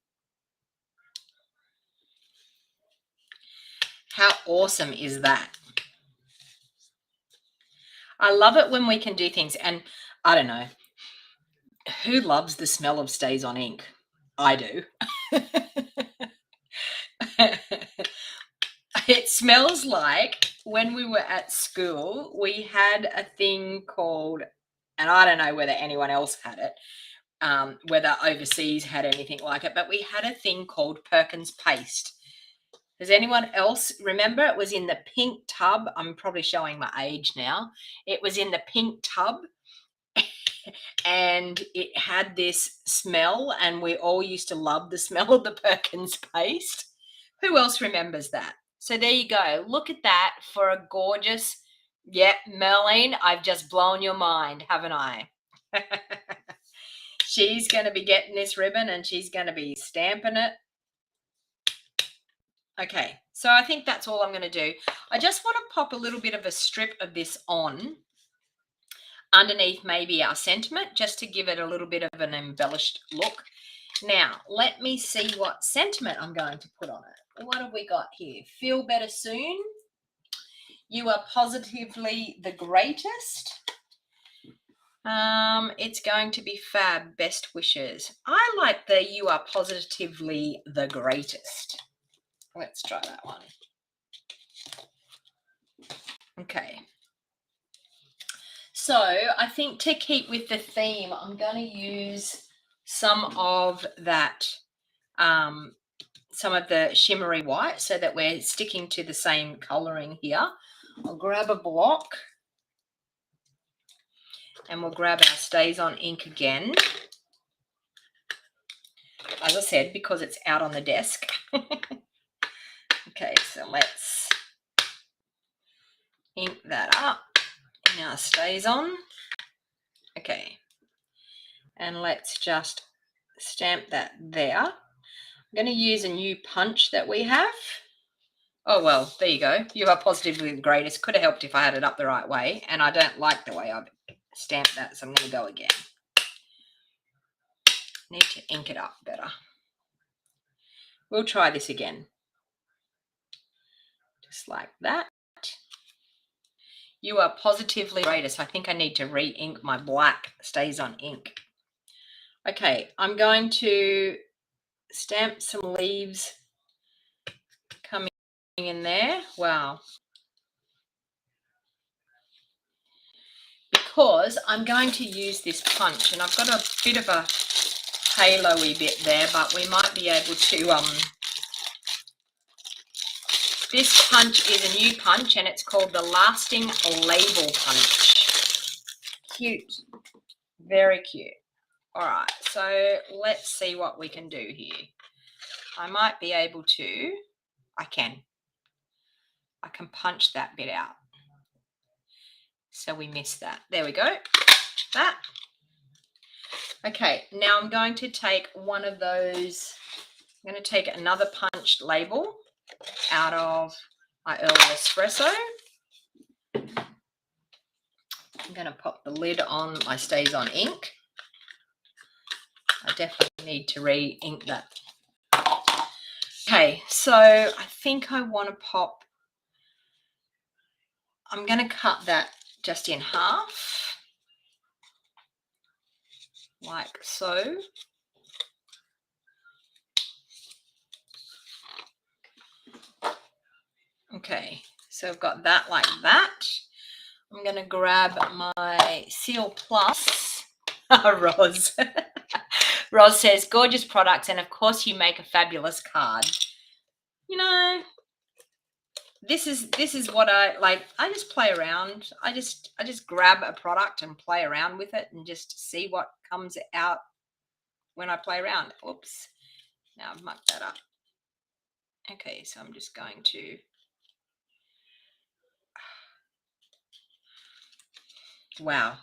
How awesome is that? I love it when we can do things, and I don't know, who loves the smell of Stays On ink? I do. It smells like when we were at school, we had a thing called, and I don't know whether anyone else had it, whether overseas had anything like it, but we had a thing called Perkins paste. Does anyone else remember? It was in the pink tub. I'm probably showing my age now. It was in the pink tub and it had this smell, and we all used to love the smell of the Perkins paste. Who else remembers that? So there you go. Look at that for a gorgeous, yeah, Merlene, I've just blown your mind, haven't I? She's going to be getting this ribbon and she's going to be stamping it. Okay, so I think that's all I'm going to do. I just want to pop a little bit of a strip of this on underneath maybe our sentiment, just to give it a little bit of an embellished look. Now, let me see what sentiment I'm going to put on it. What have we got here? Feel better soon. You are positively the greatest. It's going to be fab. Best wishes. I like the you are positively the greatest. Let's try that one. Okay. So I think to keep with the theme, I'm going to use some of that, some of the shimmery white so that we're sticking to the same colouring here. I'll grab a block and we'll grab our Stays On ink again. As I said, because it's out on the desk. Okay, so let's ink that up in our Stays On. Okay, and let's just stamp that there. I'm going to use a new punch that we have. Oh, well, there you go. You are positively the greatest. Could have helped if I had it up the right way, and I don't like the way I've stamped that, so I'm going to go again. Need to ink it up better. We'll try this again. Just like that. You are positively the greatest. I think I need to re-ink my black Stays On ink. Okay, I'm going to stamp some leaves coming in there. Wow. Because I'm going to use this punch, and I've got a bit of a halo-y bit there, but we might be able to, this punch is a new punch and it's called the Lasting Label Punch. Cute, very cute. All right, so let's see what we can do here. I might be able to, I can punch that bit out. So we missed that. There we go. That. Okay, now I'm going to take one of those. I'm going to take another punched label out of my early espresso. I'm going to pop the lid on my Stays On ink. I definitely need to re-ink that. Okay, so I think I want to pop, I'm going to cut that just in half, like so. Okay, so I've got that like that. I'm going to grab my Seal Plus. Roz. Roz says, gorgeous products, and of course you make a fabulous card. You know, this is what I like. I just play around. I just grab a product and play around with it and just see what comes out when I play around. Oops. Now I've mucked that up. Okay, so I'm just going to wow.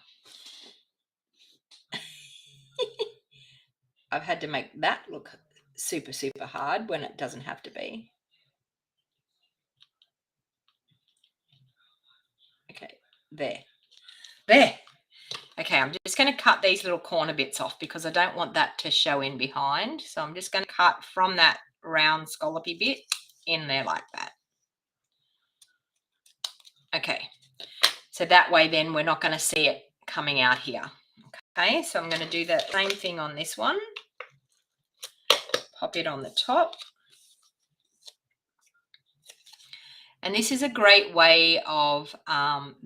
I've had to make that look super, super hard when it doesn't have to be. Okay, there. Okay, I'm just going to cut these little corner bits off because I don't want that to show in behind. So I'm just going to cut from that round scallopy bit in there like that. Okay, so that way then we're not going to see it coming out here. Okay, so I'm going to do the same thing on this one. Pop it on the top. And this is a great way of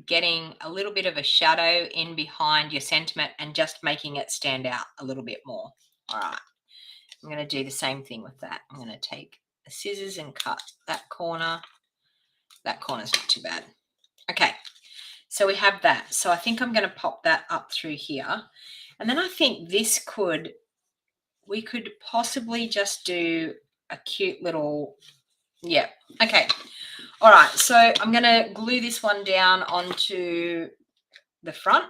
getting a little bit of a shadow in behind your sentiment and just making it stand out a little bit more. All right, I'm going to do the same thing with that. I'm going to take the scissors and cut that corner. That corner's not too bad. Okay, so we have that. So I think I'm going to pop that up through here. And then I think this we could possibly just do a cute little, yeah, okay. All right, so I'm going to glue this one down onto the front.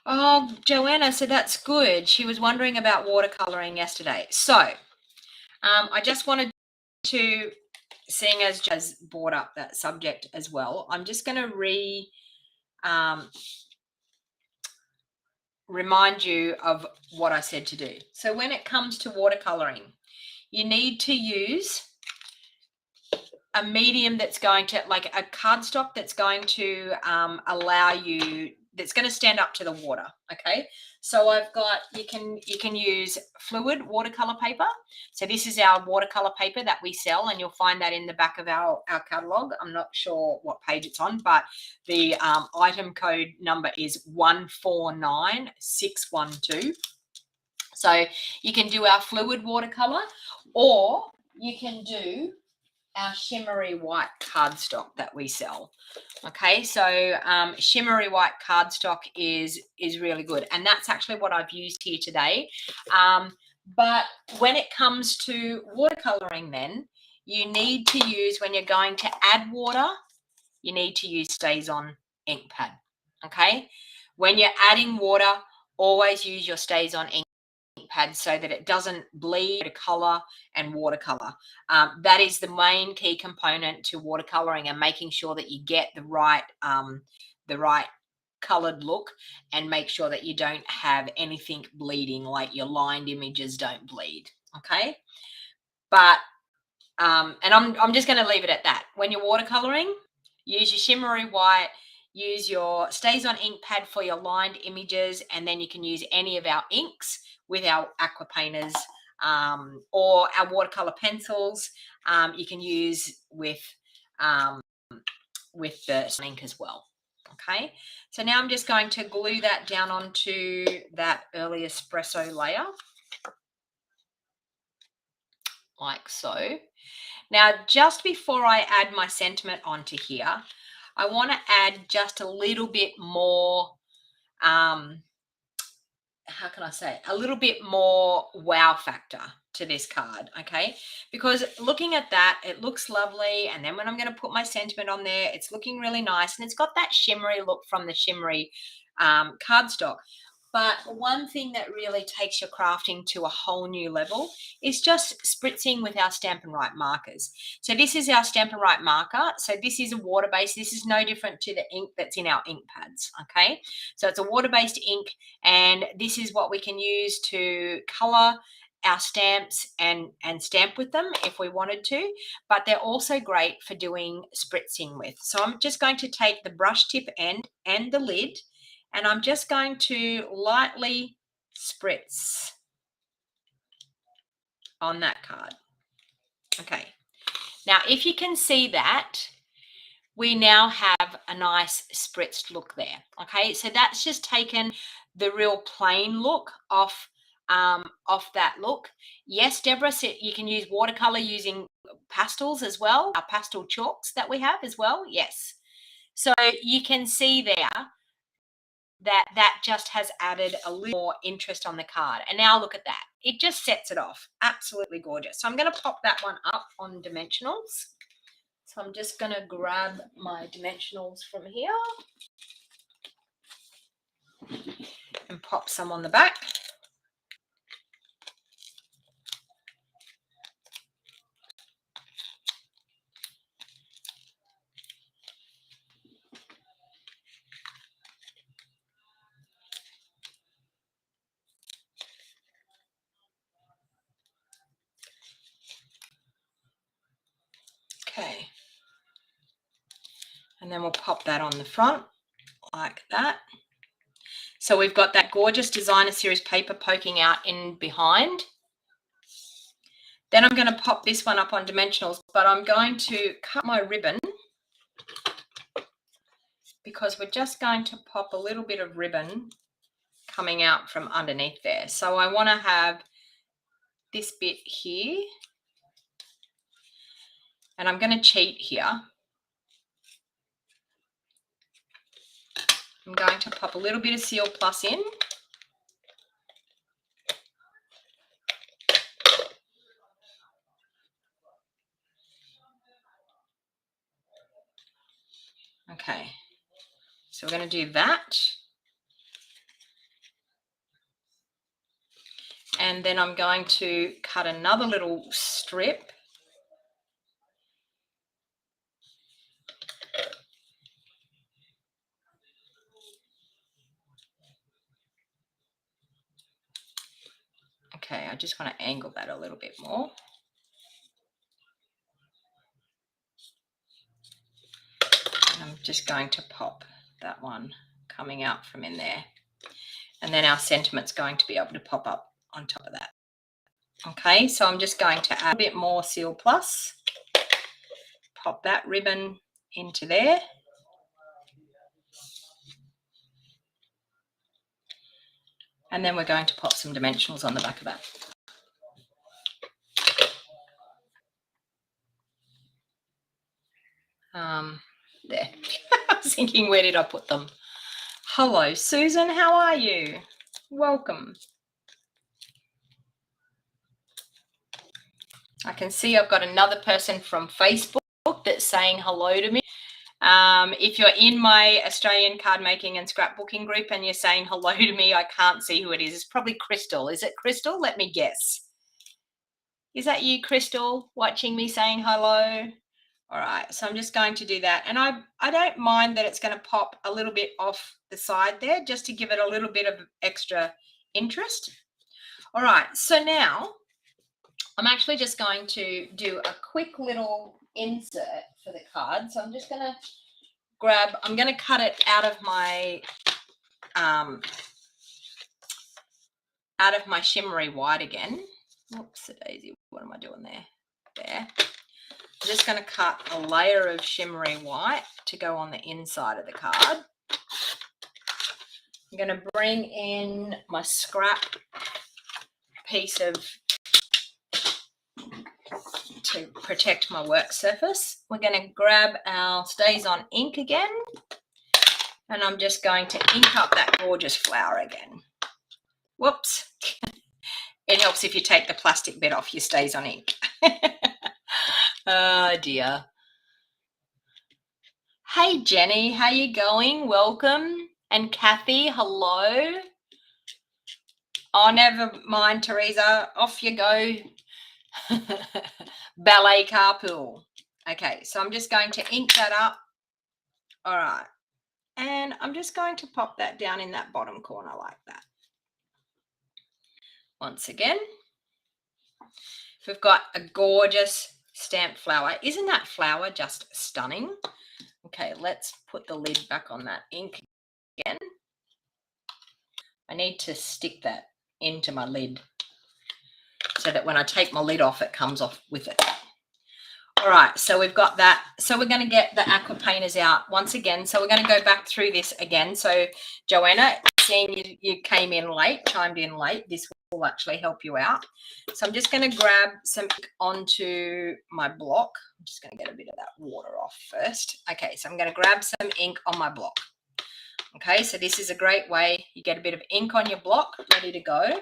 Oh, Joanna, so that's good. She was wondering about watercoloring yesterday. So I just wanted to, seeing as Jazz brought up that subject as well, I'm just going to remind you of what I said to do. So when it comes to watercoloring, you need to use a medium that's going to, like a cardstock that's going to allow you, that's going to stand up to the water. Okay, so I've got, you can use fluid watercolor paper. So this is our watercolor paper that we sell, and you'll find that in the back of our catalog. I'm not sure what page it's on, but the item code number is 149612. So you can do our fluid watercolor, or you can do our shimmery white cardstock that we sell. Okay, so shimmery white cardstock is really good, and that's actually what I've used here today. But when it comes to watercoloring, then you need to use, when you're going to add water, you need to use Stays On ink pad. Okay, when you're adding water, always use your Stays On ink pad so that it doesn't bleed to color and watercolor. That is the main key component to watercoloring, and making sure that you get the right colored look, and make sure that you don't have anything bleeding, like your lined images don't bleed. Okay, but and I'm just going to leave it at that. When you're watercoloring, use your shimmery white, use your Stays On ink pad for your lined images, and then you can use any of our inks with our aqua painters, or our watercolor pencils. You can use with the ink as well. Okay, so now I'm just going to glue that down onto that early espresso layer, like so. Now, just before I add my sentiment onto here, I want to add just a little bit more, how can I say, a little bit more wow factor. to this card, okay? Because looking at that, it looks lovely. And then when I'm going to put my sentiment on there, it's looking really nice. And it's got that shimmery look from the shimmery cardstock. But one thing that really takes your crafting to a whole new level is just spritzing with our Stampin' Right markers. So this is our Stampin' Right marker. So this is a water-based. This is no different to the ink that's in our ink pads, okay? So it's a water-based ink, and this is what we can use to color our stamps and stamp with them if we wanted to, but they're also great for doing spritzing with. So I'm just going to take the brush tip end and the lid, and I'm just going to lightly spritz on that card. Okay. Now, if you can see that, we now have a nice spritzed look there. Okay. So that's just taken the real plain look off that look. Yes, Deborah said you can use watercolor using pastels as well, our pastel chalks that we have as well. Yes. So you can see there that just has added a little more interest on the card. And now look at that. It just sets it off. Absolutely gorgeous. So I'm going to pop that one up on dimensionals. So I'm just going to grab my dimensionals from here and pop some on the back. Okay. And then we'll pop that on the front like that. So we've got that gorgeous designer series paper poking out in behind. Then I'm going to pop this one up on dimensionals, but I'm going to cut my ribbon because we're just going to pop a little bit of ribbon coming out from underneath there. So I want to have this bit here, and I'm going to cheat here. I'm going to pop a little bit of Seal Plus in. Okay, so we're going to do that. And then I'm going to cut another little strip. Okay, I just want to angle that a little bit more. And I'm just going to pop that one coming out from in there. And then our sentiment's going to be able to pop up on top of that. Okay, so I'm just going to add a bit more Seal Plus. Pop that ribbon into there. And then we're going to pop some dimensionals on the back of that. There. I was thinking, where did I put them? Hello, Susan. How are you? Welcome. I can see I've got another person from Facebook that's saying hello to me. If you're in my Australian card making and scrapbooking group and you're saying hello to me, I can't see who it is. It's probably Crystal. Is it Crystal? Let me guess. Is that you, Crystal, watching me saying hello? All right, so I'm just going to do that. And I don't mind that it's going to pop a little bit off the side there just to give it a little bit of extra interest. All right, so now I'm actually just going to do a quick little insert for the card. So I'm just going to I'm going to cut it out of my shimmery white again. Oops, daisy, what am I doing there? There. I'm just going to cut a layer of shimmery white to go on the inside of the card. I'm going to bring in my scrap piece to protect my work surface. We're going to grab our Stays On ink again, and I'm just going to ink up that gorgeous flower again. Whoops. It helps if you take the plastic bit off your Stays on ink. Oh dear. Hey Jenny, how you going? Welcome. And Kathy, hello. Oh, never mind, Teresa. Off you go. Ballet carpool. Okay, so I'm just going to ink that up. All right. And I'm just going to pop that down in that bottom corner like that. Once again, we've got a gorgeous stamped flower. Isn't that flower just stunning? Okay, let's put the lid back on that ink again. I need to stick that into my lid so that when I take my lid off, it comes off with it. All right, so we've got that. So we're going to get the aqua painters out once again. So we're going to go back through this again. So Joanna, seeing you came in late, chimed in late, this will actually help you out. So I'm just going to grab some ink onto my block. I'm just going to get a bit of that water off first. Okay, so I'm going to grab some ink on my block. Okay, so this is a great way. You get a bit of ink on your block, ready to go.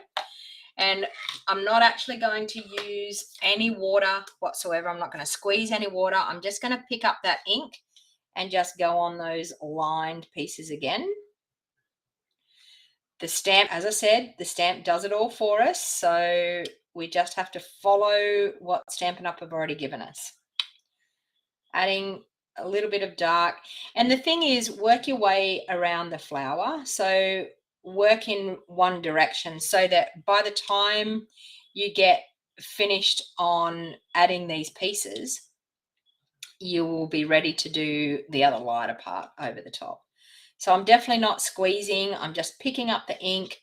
And I'm not actually going to use any water whatsoever. I'm not going to squeeze any water. I'm just going to pick up that ink and just go on those lined pieces again. The stamp, as I said, the stamp does it all for us. So we just have to follow what Stampin' Up! Have already given us. Adding a little bit of dark. And the thing is, work your way around the flower. So work in one direction so that by the time you get finished on adding these pieces, you will be ready to do the other lighter part over the top. So I'm definitely not squeezing. I'm just picking up the ink,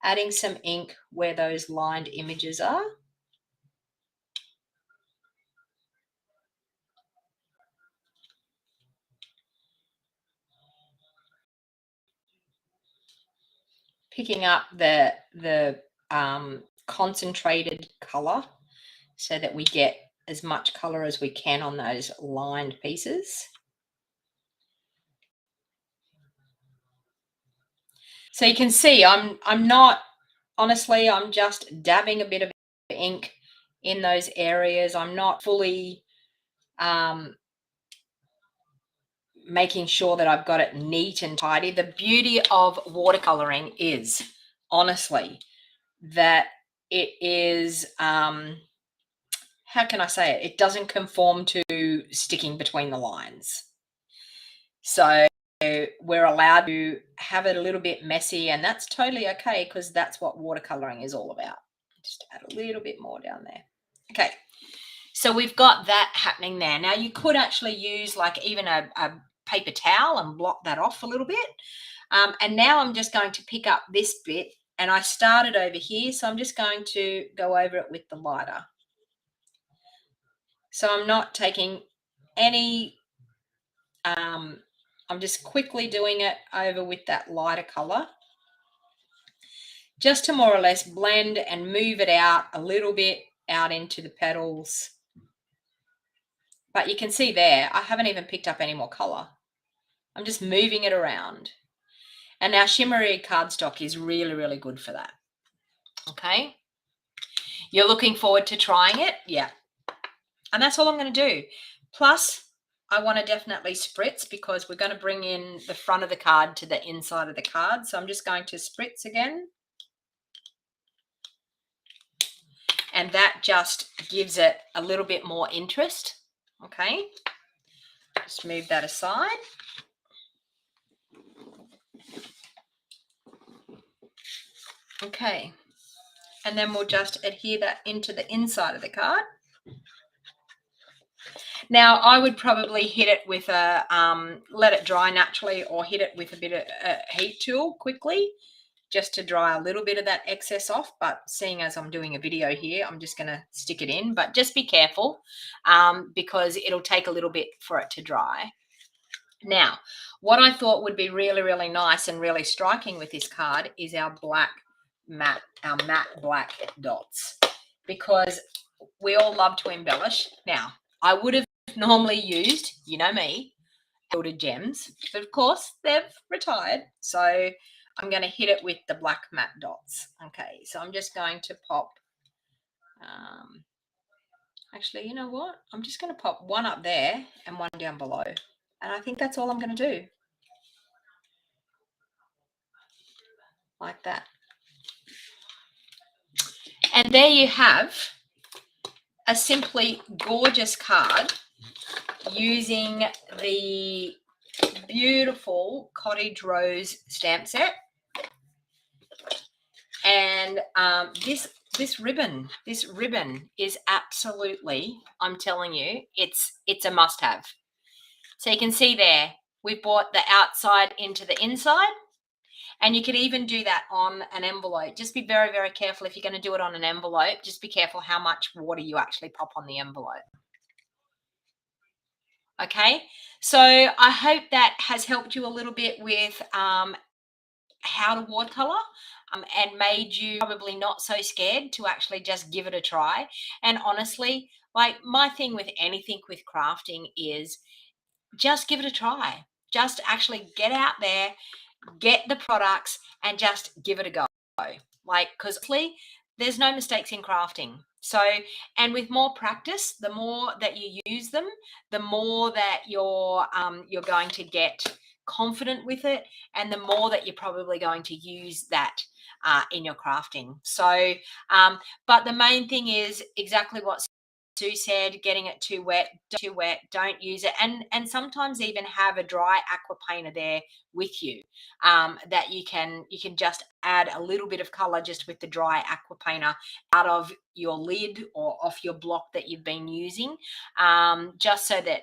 adding some ink where those lined images are. Picking up the concentrated color so that we get as much color as we can on those lined pieces. So you can see I'm not, honestly, I'm just dabbing a bit of ink in those areas. I'm not fully making sure that I've got it neat and tidy. The beauty of watercoloring is, honestly, that it is, how can I say it? It doesn't conform to sticking between the lines. So we're allowed to have it a little bit messy, and that's totally okay because that's what watercoloring is all about. Just add a little bit more down there. Okay, so we've got that happening there. Now you could actually use like even a paper towel and block that off a little bit. And now I'm just going to pick up this bit, and I started over here, so I'm just going to go over it with the lighter. So I'm not taking any, I'm just quickly doing it over with that lighter color, just to more or less blend and move it out a little bit out into the petals. But you can see there, I haven't even picked up any more color. I'm just moving it around. And now shimmery cardstock is really, really good for that. Okay. You're looking forward to trying it? Yeah. And that's all I'm going to do. Plus, I want to definitely spritz because we're going to bring in the front of the card to the inside of the card. So I'm just going to spritz again. And that just gives it a little bit more interest. Okay. Just move that aside. Okay. And then we'll just adhere that into the inside of the card. Now, I would probably hit it with a, let it dry naturally, or hit it with a bit of a heat tool quickly, just to dry a little bit of that excess off. But seeing as I'm doing a video here, I'm just going to stick it in. But just be careful because it'll take a little bit for it to dry. Now, what I thought would be really, really nice and really striking with this card is our matte black dots, because we all love to embellish. Now, I would have normally used, you know me, gilded gems, but of course they've retired. So I'm going to hit it with the black matte dots. Okay, so I'm just going to pop Actually, you know what? I'm just going to pop one up there and one down below. And I think that's all I'm going to do. Like that. And there you have a simply gorgeous card using the beautiful Cottage Rose stamp set. And this ribbon is absolutely, I'm telling you, it's a must-have. So you can see there, we brought the outside into the inside. And you could even do that on an envelope. Just be very, very careful if you're going to do it on an envelope. Just be careful how much water you actually pop on the envelope. Okay, so I hope that has helped you a little bit with how to watercolor and made you probably not so scared to actually just give it a try. And honestly, like my thing with anything with crafting is just give it a try. Just actually get out there, get the products, and just give it a go. Like, because there's no mistakes in crafting. So, and with more practice, the more that you use them, the more that you're going to get confident with it, and the more that you're probably going to use that in your crafting. So, but the main thing is exactly what Sue said, getting it too wet, don't use it. And sometimes even have a dry aqua painter there with you, that you can just add a little bit of color just with the dry aqua painter out of your lid or off your block that you've been using, just so that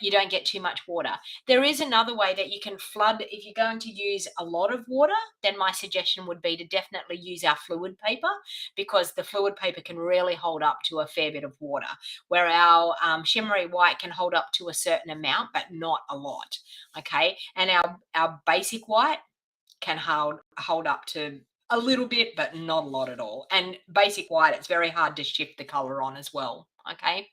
you don't get too much water. There is another way that you can flood. If you're going to use a lot of water, then my suggestion would be to definitely use our fluid paper, because the fluid paper can really hold up to a fair bit of water, where our shimmery white can hold up to a certain amount, but not a lot. Okay, and our basic white can hold up to a little bit, but not a lot at all. And basic white, it's very hard to shift the color on as well. Okay,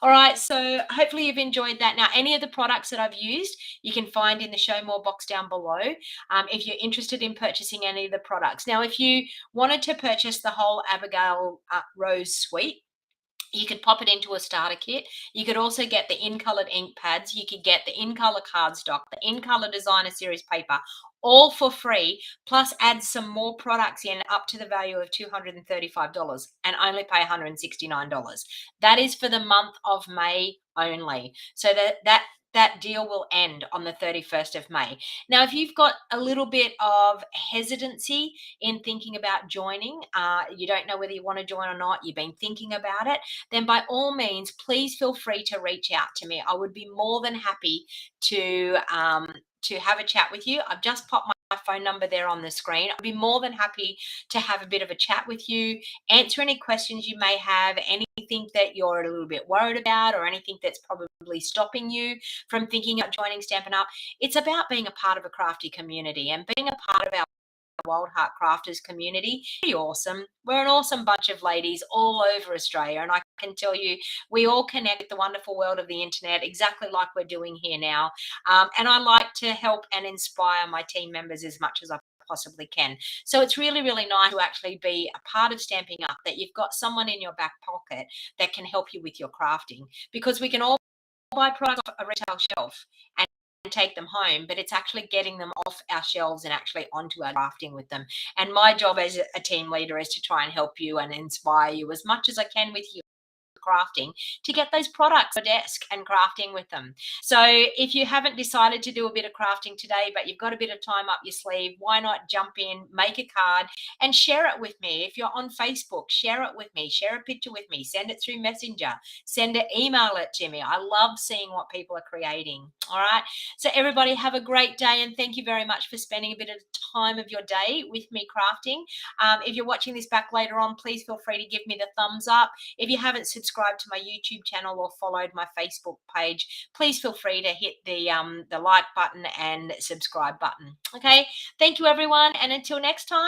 all right, so hopefully you've enjoyed that. Now, any of the products that I've used you can find in the show more box down below, if you're interested in purchasing any of the products. Now, if you wanted to purchase the whole Abigail Rose suite, you could pop it into a starter kit. You could also get the in-colored ink pads. You could get the in-color cardstock, the in-color designer series paper, all for free, plus add some more products in up to the value of $235 and only pay $169. That is for the month of May only. So that deal will end on the 31st of May. Now, if you've got a little bit of hesitancy in thinking about joining, you don't know whether you want to join or not, you've been thinking about it, then by all means, please feel free to reach out to me. I would be more than happy to have a chat with you. I've just popped my phone number there on the screen. I'd be more than happy to have a bit of a chat with you, answer any questions you may have, anything that you're a little bit worried about, or anything that's probably stopping you from thinking of joining Stampin' Up. It's about being a part of a crafty community, and being a part of our Wild Heart Crafters community. Pretty awesome. We're an awesome bunch of ladies all over Australia, and I can tell you we all connect with the wonderful world of the internet exactly like we're doing here now. And I like to help and inspire my team members as much as I possibly can. So it's really, really nice to actually be a part of Stamping Up, that you've got someone in your back pocket that can help you with your crafting, because we can all buy products off a retail shelf and take them home, but it's actually getting them off our shelves and actually onto our crafting with them. And my job as a team leader is to try and help you and inspire you as much as I can with you crafting, to get those products on your desk and crafting with them. So if you haven't decided to do a bit of crafting today, but you've got a bit of time up your sleeve, why not jump in, make a card and share it with me? If you're on Facebook, share it with me, share a picture with me, send it through Messenger, email it to me. I love seeing what people are creating. All right, so everybody have a great day, and thank you very much for spending a bit of time of your day with me crafting. If you're watching this back later on, please feel free to give me the thumbs up. If you haven't subscribed to my YouTube channel or followed my Facebook page, please feel free to hit the like button and subscribe button. Okay, thank you everyone, and until next time.